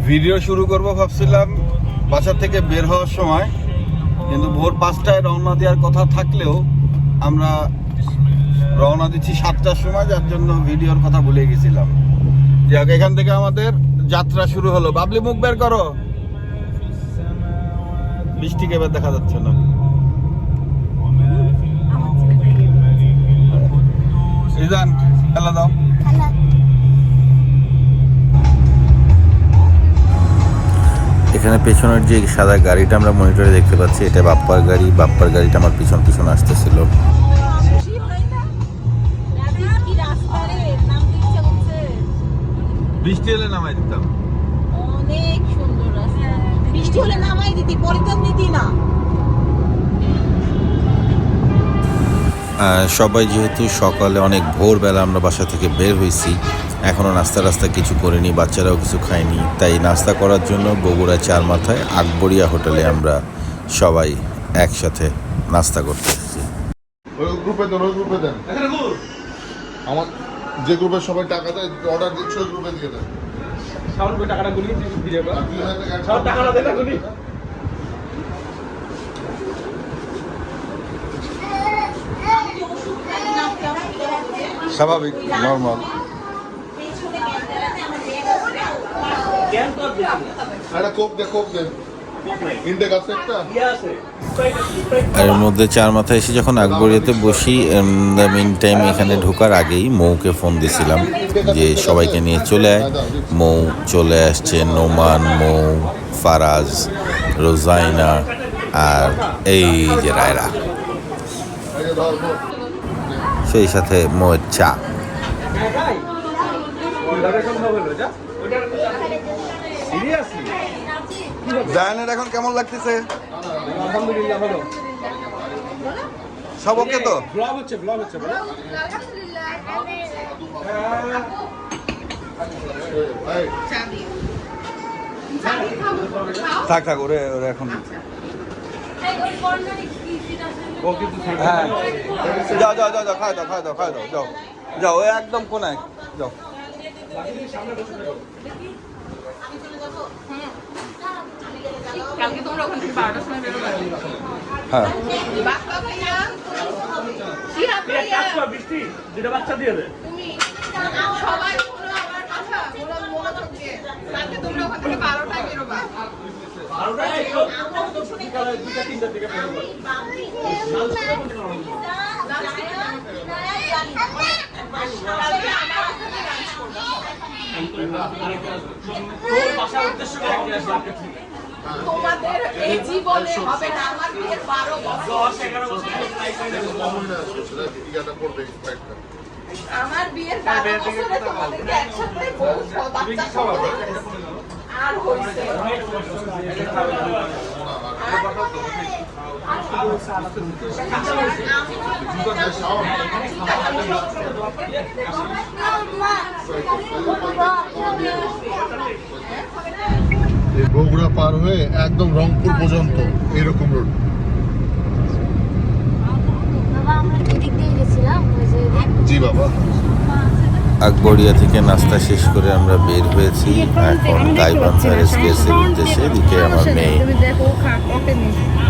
Video শুরু করব ভাবছিলাম বাসা থেকে বের হওয়ার সময়, কিন্তু ভোর 5টায় রওনা দেওয়ার কথা থাকলেও আমরা রওনা দিচ্ছি 7টার সময়, যার জন্য ভিডিওর কথা ভুলে গেছিলাম। যাক, এখান থেকে আমাদের যাত্রা শুরু হলো। বাবলি মুখ বের করো, বৃষ্টিকে এবার দেখা যাচ্ছে না। রিজান খেলা দাও। এখানে পেছনের যে সাদা গাড়িটা আমরা মনিটরে দেখতে পাচ্ছি, এটা বাপ্পার গাড়ি। বাপ্পার গাড়িটা আমার পিছন পিছন আসতেছিল। বৃষ্টি হলে নামাই দিতাম। অনেক সুন্দর রাস্তা। বৃষ্টি হলে নামাই দিতি, পরে তো নিতি না। সবাই যেহেতু সকালে অনেক ভোরবেলা আমরা বাসা থেকে বের হয়েছি, এখনও নাস্তা কিছু করিনি, বাচ্চারাও কিছু খায়নি, তাই নাস্তা করার জন্য বগুড়া চার মাথায় আকবরিয়া হোটেলে আমরা সবাই একসাথে নাস্তা করতে এসেছি। ওই গ্রুপে দেন আমার যে গ্রুপে সবাই টাকা দেয়, অর্ডার দিচ্ছে ওই গ্রুপে দিয়ে দেন। টাকাটা গুলি দিয়ে টাকাটা দেন গুলি। স্বাভাবিক, নর্মাল। একটা কোক দে ইনটেক আছে একটা। এর মধ্যে চার মাথায় এসে যখন আকবরিয়াতে বসি, মিন টাইম এখানে ঢোকার আগেই মৌকে ফোন দিয়েছিলাম যে সবাইকে নিয়ে চলে আয়। মৌ চলে আসছে, নোমান, মৌ, ফারাজ, রোজাইনা আর এই যে রায়রা, সেই সাথে মৌয়ের চা। জায়ানের এখন কেমন লাগতেছে? আলহামদুলিল্লাহ ভালো। সব ওকে তো? ব্লগ হচ্ছে বলো। থাক ওরে এখন। হ্যাঁ, যাও খাই দাও যাও, ওই একদম কোনায় যাও। কালকে তোমরা ওখান থেকে 12টার সময় বেরোবে। হ্যাঁ, বাপ্পা ভাইয়া কি বৃষ্টি দুটো বাচ্চা দিয়ে দে। তুমি সবাই শোনো আমার কথা, মনোযোগ দিয়ে। কালকে তোমরা ওখান থেকে 12টায় বেরোবা। তোমাদের এই জীবনে হবে না। আমার বিয়ের 12 বছর, আমার বিয়ের 12 বছরে তোমাদেরকে একসাথে বউ বাচ্চা সহ আর হইছে। বগুড়া পার হয়ে একদম রংপুর পর্যন্ত এরকম রোড। জি বাবা। আকবরিয়া থেকে নাস্তা শেষ করে আমরা বের হয়েছি এখন গাইবান্ধা রেস্টের উদ্দেশ্যে। এদিকে আমার মেয়ে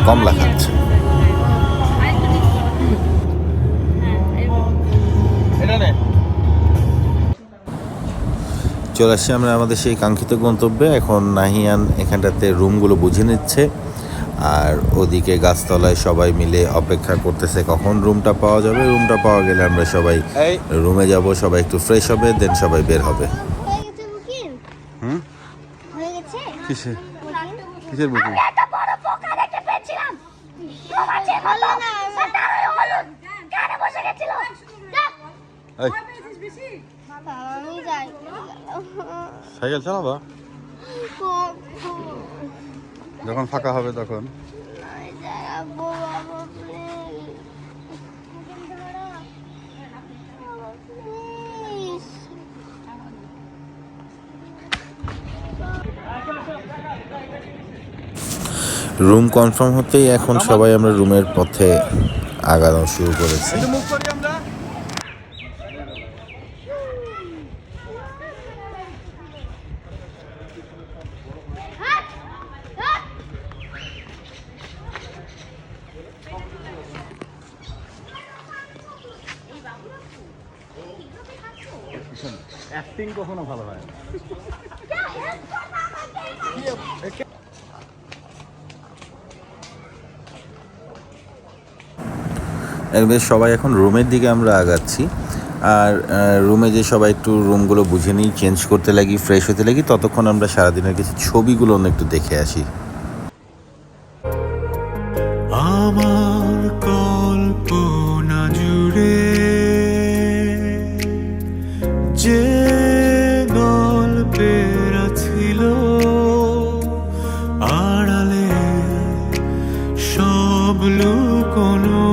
কমলা খাচ্ছে। চলে আসছি আমরা আমাদের সেই কাঙ্ক্ষিত গন্তব্যে। এখন নাহিয়ান এখানটাতে রুমগুলো বুঝে নিচ্ছে, আর ওদিকে গাছতলায় সবাই মিলে অপেক্ষা করতেছে কখন রুমটা পাওয়া যাবে। রুমটা পাওয়া গেলে আমরা সবাই রুমে যাব, সবাই একটু ফ্রেশ হবে, দেন সবাই বের হবে। কিসের বুকিং? সাইকেল চালাবা যখন ফাঁকা হবে তখন। রুম কনফার্ম হতেই এখন সবাই আমরা রুমের পথে আগানো শুরু করেছি। অ্যাক্টিং কখনো ভালো হয় না। বেশ সবাই এখন রুমের দিকে আমরা আগাচ্ছি। আর রুমে যে সবাই একটু রুমগুলো বুঝে নিই, চেঞ্জ করতে লাগি, ফ্রেশ হতে লাগি, ততক্ষণ আমরা সারাদিনের কিছু ছবিগুলো একটু দেখে আসি। আমার কল্পনা জুড়ে যে গল্পের ছিল আড়ালে সব লুকোনো,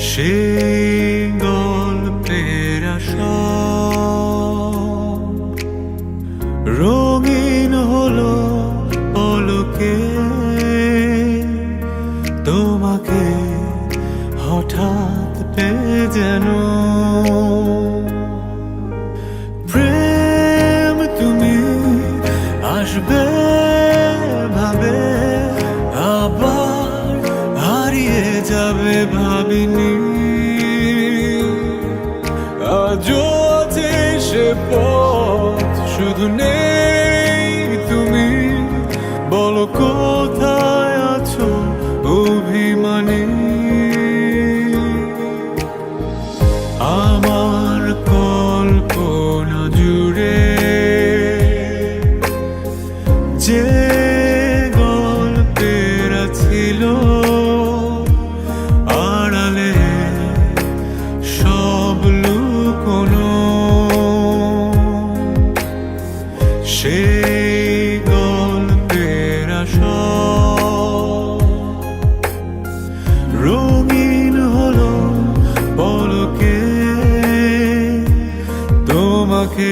সেই গল্পের রঙিন হলো পলকে তোমাকে হঠাৎ পেয়ে যেন। প্রেম তুমি আসবে ভাবে আবার হারিয়ে যাবে ভাবিনি, আজও আছে সে পথ শুধু নেই তুমি, বলো কোথায় আছো অভিমানী। আমার কল্পনা জুড়ে যে গল্পের ছিল আড়ালে সব লুকোনো, সেই গল্পের রঙিন হলো পলকে তোমাকে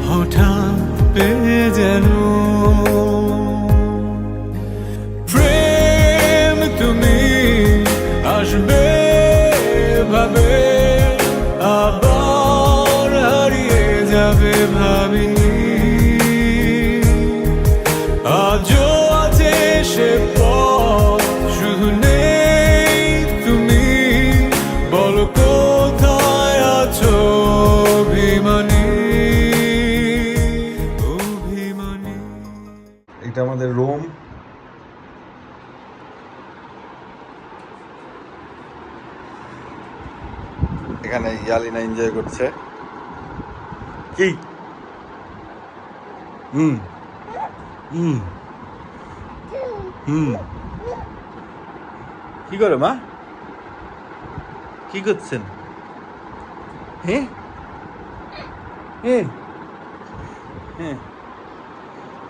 হঠাৎ পেয়ে যেন। প্রেম তুমি আসবে ভাবে আবার হারিয়ে যাবে ভাবিনি, আজও আছে সে পথ শুধু নেই তুমি, বলো কোথায় আছো অভিমানী অভিমানী। এটা আমাদের রুম। এখানে ইয়ালিনা এনজয় করছে। কি হুম হুম হুম কি করে মা, কি করছেন? হ্যাঁ হ্যাঁ হ্যাঁ,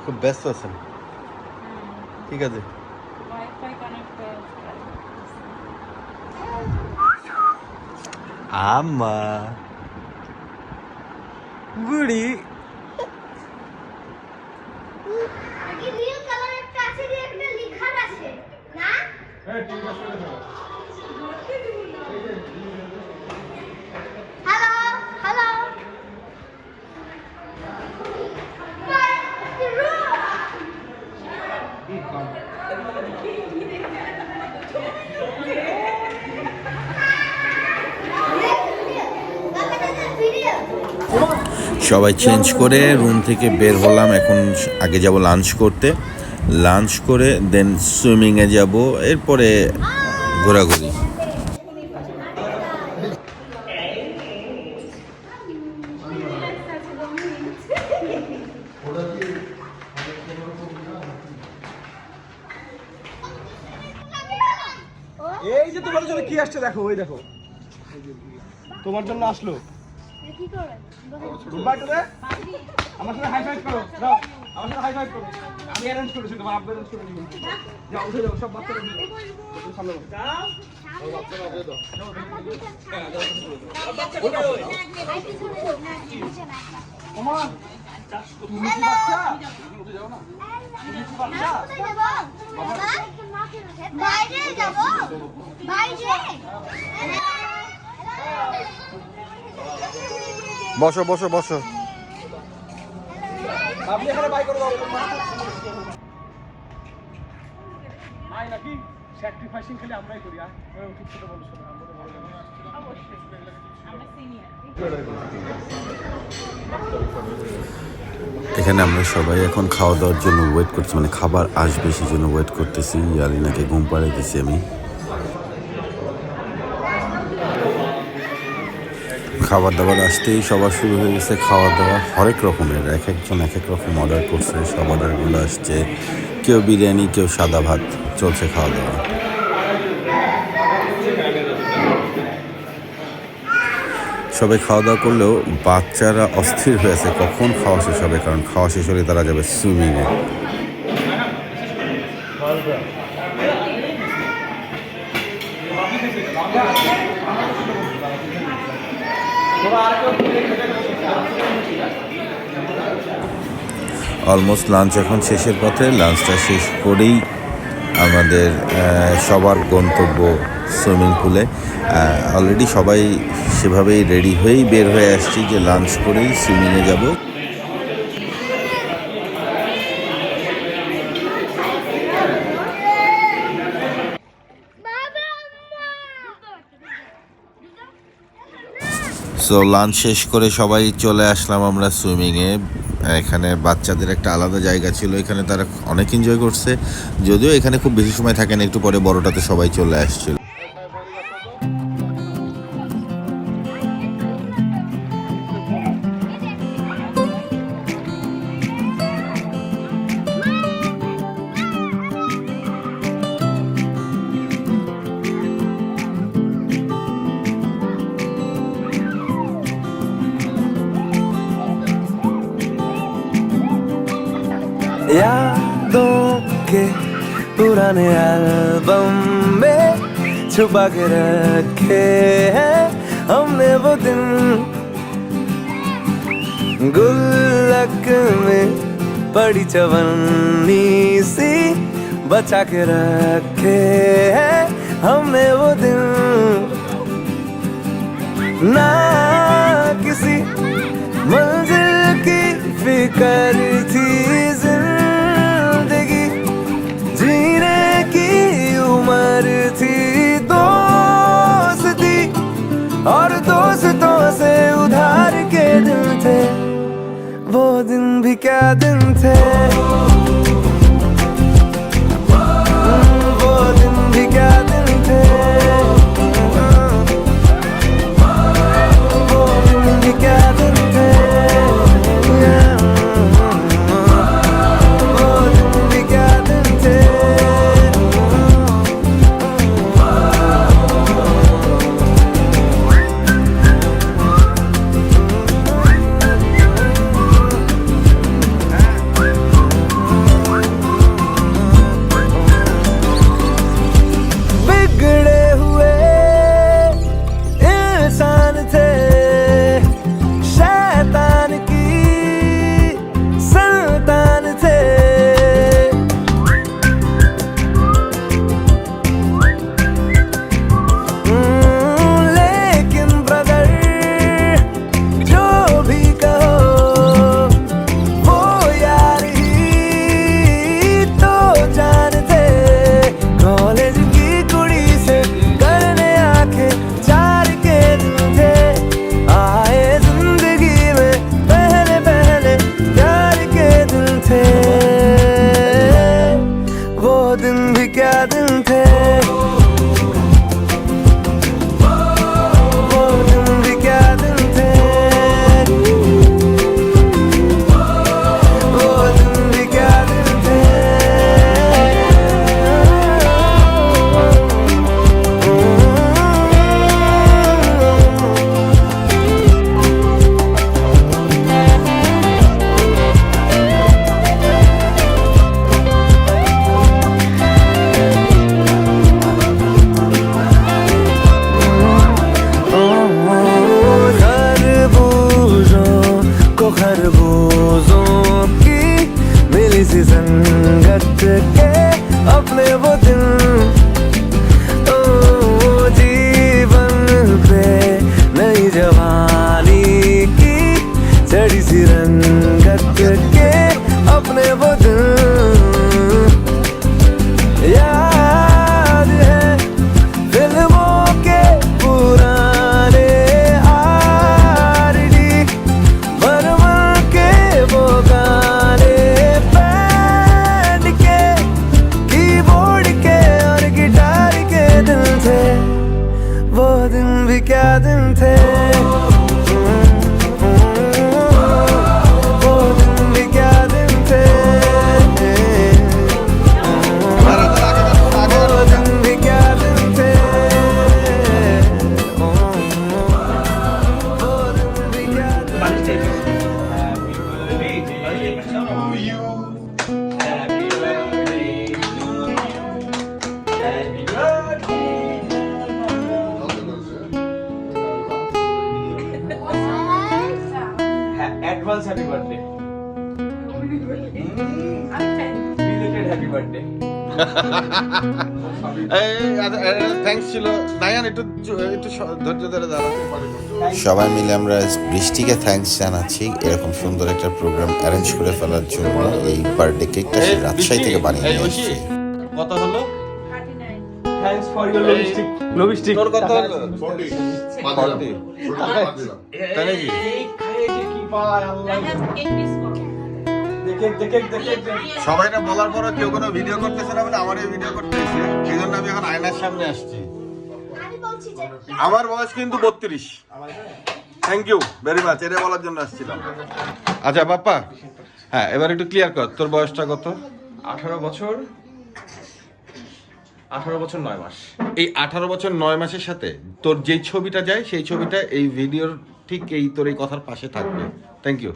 খুব ব্যস্ত আছেন, ঠিক আছে। আম্মা বুড়ি সবাই চেঞ্জ করে রুম থেকে বের হলাম। এখন আগে যাব লাঞ্চ করতে, লাঞ্চ করে দেন সুইমিংয়ে যাব, এরপরে ঘোরাঘুরি। এই যে তোমার জন্য কি আসছে দেখো, ওই দেখো তোমার জন্য আসলো। গুড বাই টু দে। আমার সাথে হাই ফাইভ করো, দাও আমার সাথে হাই ফাইভ করো। আমি অ্যারেঞ্জ করেছি, তোমার আব্বা অ্যারেঞ্জ করে দিবেন। যাও উঠে যাও, সব বাচ্চারা দিও সামনে যাও। ও বাচ্চারা আগে দাও। ওমা তুমি কি বাচ্চা? উঠে যাও না, তুমি কি বাচ্চা? বাইরে যাব, বাইরে। বসো বসো বসো। আপনি এখানে বাই করে দাও। আয় নাকি স্যাক্রিফাইসিং খালি আমরাই করি। ঠিক ছোট বলো, ছোট আমরা তো বড় এখানে আমরা সবাই এখন খাওয়া দাওয়ার জন্য ওয়েট করছি, মানে খাবার আসবে সেই জন্য ওয়েট করতেছি। ইয়ালিনাকে ঘুম পাড়াইতেছি আমি। খাবার দাবার আসতেই সবার শুরু হয়ে গেছে খাওয়া দাওয়া, হরেক রকমের, এক একজন এক এক রকম অর্ডার করছে। সব অর্ডারগুলো আসছে, কেউ বিরিয়ানি, কেউ সাদা ভাত, চলছে খাওয়া দাওয়া। সবাই খাওয়া দাওয়া করলেও বাচ্চারা অস্থির হয়েছে কখন খাওয়া শেষ হবে, কারণ খাওয়া শেষ হলে তারা যাবে সুইমিংয়ে। অলমোস্ট লাঞ্চ এখন শেষের পথে। লাঞ্চটা শেষ করেই আমাদের সবার গন্তব্য সুইমিং পুলে। অলরেডি সবাই সেভাবেই রেডি হয়েই বের হয়ে আসছি যে লাঞ্চ করেই সুইমিংয়ে যাব। সো লাঞ্চ শেষ করে সবাই চলে আসলাম আমরা সুইমিংয়ে। এখানে বাচ্চাদের একটা আলাদা জায়গা ছিল, এখানে তারা অনেক এনজয় করছে। যদিও এখানে খুব বেশি সময় থাকে না, একটু পরে বড়টাতে সবাই চলে আসছিল। यादों के पुराने एल्बम में छुपा के रखे हैं हमने वो दिन, गुल्लक में पड़ी चवन्नी सी बचा के रखे हैं हमने वो दिन। ना किसी मंजिल की फिकर थी, जिंदगी जीने की उम्र थी, दोस्ती और दोस्तों से उधार के दिन थे, वो दिन भी क्या दिन थे, वो दिन भी क्या दिन थे, वो दिन भी क्या दिन थे, वो दिन भी क्या दिन थे। थे वो दिन भी क्या दिन थे वो दिन भी क्या दिन थे वो दिन भी क्या दिन थे वो दिन भी क्या दिन advance happy birthday belated happy birthday thanks ছিল নায়ান, একটু ধৈর্য ধরে দাঁড়াও। সবাই মিলে আমরা বৃষ্টিকে থ্যাঙ্কস জানাচ্ছি এরকম সুন্দর একটা প্রোগ্রাম অ্যারেঞ্জ করে ফেলার জন্য। এই বার্থডে কেকটা সে রাজশাহী থেকে বানিয়ে নিয়ে এসেছে। কত হলো? থ্যাঙ্কস ফর ইওর লবিস্টিক লবিস্টিক তোর কত হলো? 40 তাই নাকি? কি পায় আল্লাহ দেখে সবাই না বলার পরে কেউ কোনো ভিডিও করতেছে না বলে আমারই ভিডিও করতেছে, এই জন্য আমি এখন আয়নার সামনে আসছি। আমি বলছি যে আমার বয়স কিন্তু 32। থ্যাংক ইউ ভেরি মাচ, এটা বলার জন্য আসছিলাম। আচ্ছা বাপ্পা, হ্যাঁ এবার একটু ক্লিয়ার কর, তোর বয়সটা কত? 18 বছর 9 মাস। এই 18 বছর 9 মাসের সাথে তোর যেই ছবিটা যায় সেই ছবিটা এই ভিডিওর ঠিক এই তোর এই কথার পাশে থাকবে। Thank you.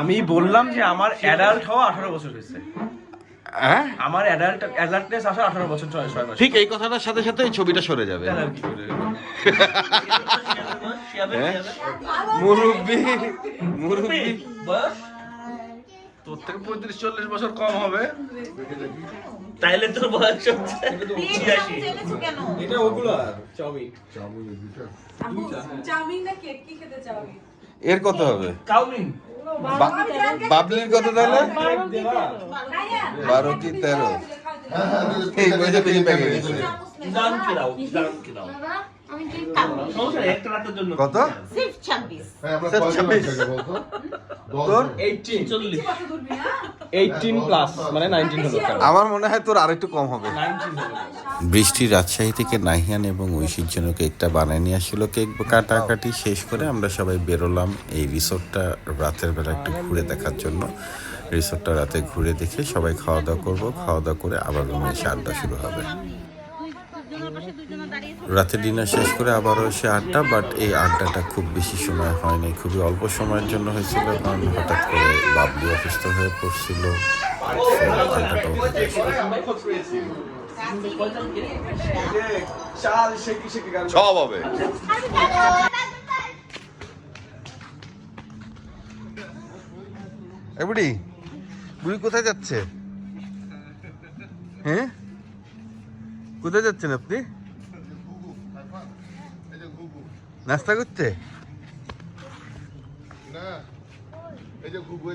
আমি বললাম যে আমার অ্যাডাল্ট হওয়া 18 বছর হয়েছে। হ্যাঁ আমার অ্যাডাল্টনেস আসা 18 বছর 6 মাস। ঠিক এই কথাটার সাথে সাথে এই ছবিটা সরে যাবে। তাহলে আর কি করে? হ্যাঁ? মুরব্বি তোর থেকে 35-40 বছর কম হবে। তাইলে তোর বয়স হচ্ছে এটা ওগুলো চাউমিন চাউমিন না কেক কি খেতে চাউমিন? এর কত হবে? চাউমিন বাবলির কত তাহলে? 12 কি 13? এই বইটা বেশি পেকে গেছে। জান কে দাও বাবা আমি কেক খাবো সমস্যা নেই, একটা রাতের জন্য কত? সিফ 26 হ্যাঁ আমরা স্যার, 26 26 টাকা বলতো তোর? 18 40 18 প্লাস মানে 19 হলো। আমার মনে হয় তোর আরেকটু কম হবে। 19 হলো। বৃষ্টি রাজশাহী থেকে নাহিয়ান এবং ঐশীর জন্য কেকটা বানিয়ে নিয়ে আসছিল। কেক কাটাকাটি শেষ করে আমরা সবাই বেরোলাম এই রিসোর্টটা রাতের বেলা একটু ঘুরে দেখার জন্য। রিসোর্টটা রাতে ঘুরে দেখে সবাই খাওয়া দাওয়া করবো, খাওয়া দাওয়া করে আবার রুমে এসে আড্ডা শুরু হবে। রাতে ডিনার শেষ করে আবারও এসে আড্ডা, বাট এই আড্ডাটা খুব বেশি সময় হয়নি, খুবই অল্প সময়ের জন্য হয়েছিল, কারণ হঠাৎ করে বাবলি অসুস্থ হয়ে পড়ছিল। আড্ডাটাও চাল শেকি গান। সব হবে। বুড়ি বুড়ি কোথায় যাচ্ছে? হ্যাঁ কোথায় যাচ্ছেন আপনি? নাস্তা করতে? না এই যে ঘুঘু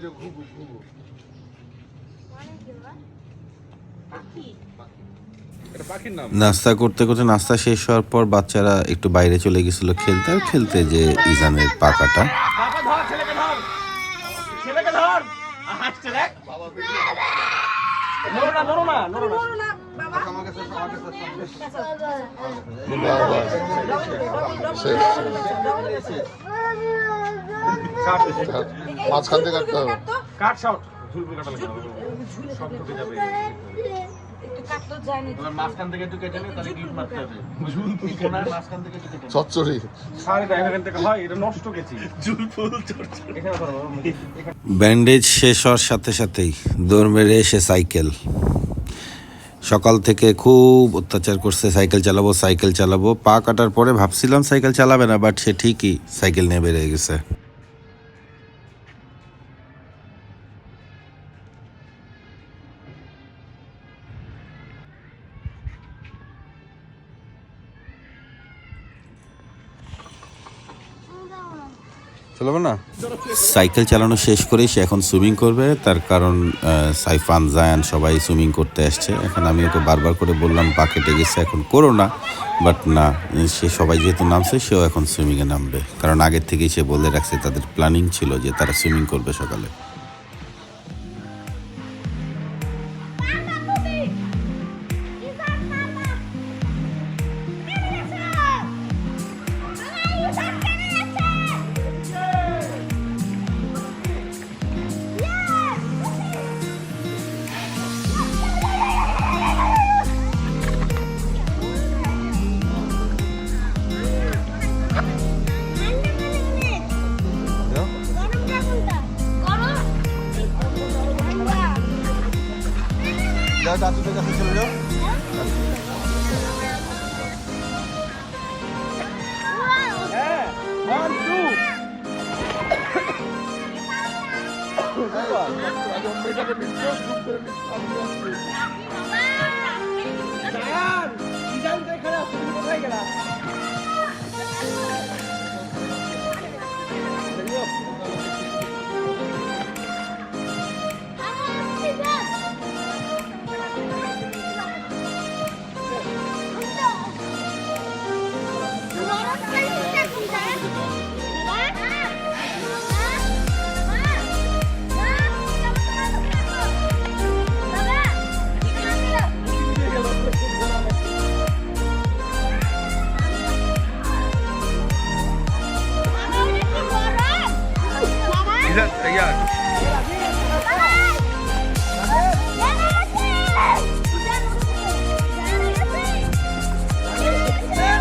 নাস্তা করতে করতে নাস্তা শেষ হওয়ার পর বাচ্চারা একটু বাইরে চলে গেছিল খেলতে, আর খেলতে যে ইজানের পাকাটা বাবা ধর ছেলেকে ধর হাসছে দেখ। নড়ো না মাঝখান থেকে কাটতে হবে। কাট শট ঝুলপুর কাটা লাগে সব ঢুকে যাবে। একটু কাটতে যায়নি এবার মাঝখান থেকে একটু কেটে নিয়ে তাহলে ক্লিপ মারতে হবে। ঝুলপুর কোনার মাঝখান থেকে একটু কেটে চচ্চড়ি সাড়ে এখান থেকে হয় এটা নষ্ট গেছি ঝুলপুর এখানে ধরো ব্যান্ডেজ শেষ হওয়ার সাথে সাথেই দৌড় মেরে এসে সাইকেল। সকাল থেকে খুব অত্যাচার করছে, সাইকেল চালাবো। পা কাটার পরে ভাবছিলাম সাইকেল চালাবে না, বাট সে ঠিকই সাইকেল নিয়ে বেরিয়ে গেছে। চলবে না? সাইকেল চালানো শেষ করেই সে এখন সুইমিং করবে, তার কারণ সাইফান জায়ান সবাই সুইমিং করতে আসছে। এখন আমি ওকে বারবার করে বললাম পা কেটে গেছে এখন করো না, বাট না, সে সবাই যেহেতু নামছে সেও এখন সুইমিংয়ে নামবে, কারণ আগের থেকেই সে বলে রাখছে, তাদের প্ল্যানিং ছিল যে তারা সুইমিং করবে সকালে।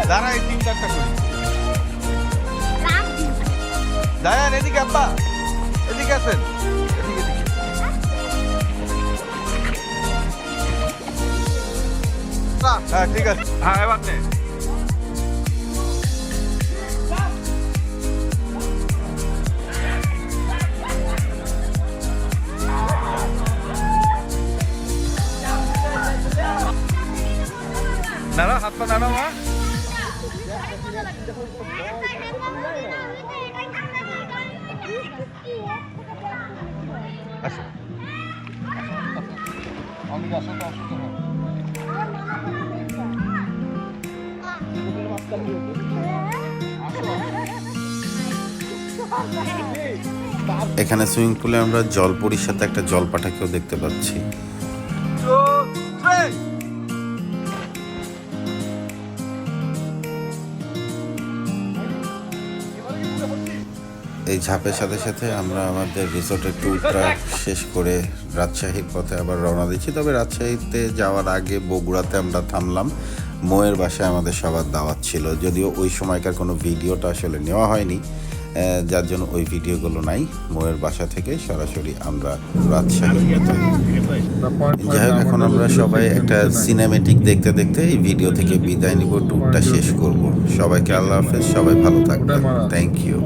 দাঁড়া এই 3-4টা করি দাঁড়ান এদিকে আব্বা এদিকে আছেন এদিকে হ্যাঁ ঠিক আছে হ্যাঁ এবার নে নাড়া হাত পা নাড়া মা আচ্ছা আমি আসো তো আসো তো এখানে সুইমিং পুলে আমরা জলপরির সাথে একটা জলপাটাকেও দেখতে পাচ্ছি। এই ঝাঁপের সাথে সাথে আমরা আমাদের রিসোর্টের ট্যুরটা শেষ করে রাজশাহীর পথে আবার রওনা দিচ্ছি। তবে রাজশাহীতে যাওয়ার আগে বগুড়াতে আমরা থামলাম। মোয়ের বাসায় আমাদের সবার দাওয়াত ছিল, যদিও ওই সময়কার কোনো ভিডিওটা আসলে নেওয়া হয়নি, যার জন্য ওই ভিডিওগুলো নাই। মোয়ের বাসা থেকে সরাসরি আমরা রাজশাহীর পথে। যাই হোক, এখন আমরা সবাই একটা সিনেমেটিক দেখতে দেখতে এই ভিডিও থেকে বিদায় নিব, ট্যুরটা শেষ করব। সবাইকে আল্লাহ হাফেজ, সবাই ভালো থাকবেন, থ্যাংক ইউ।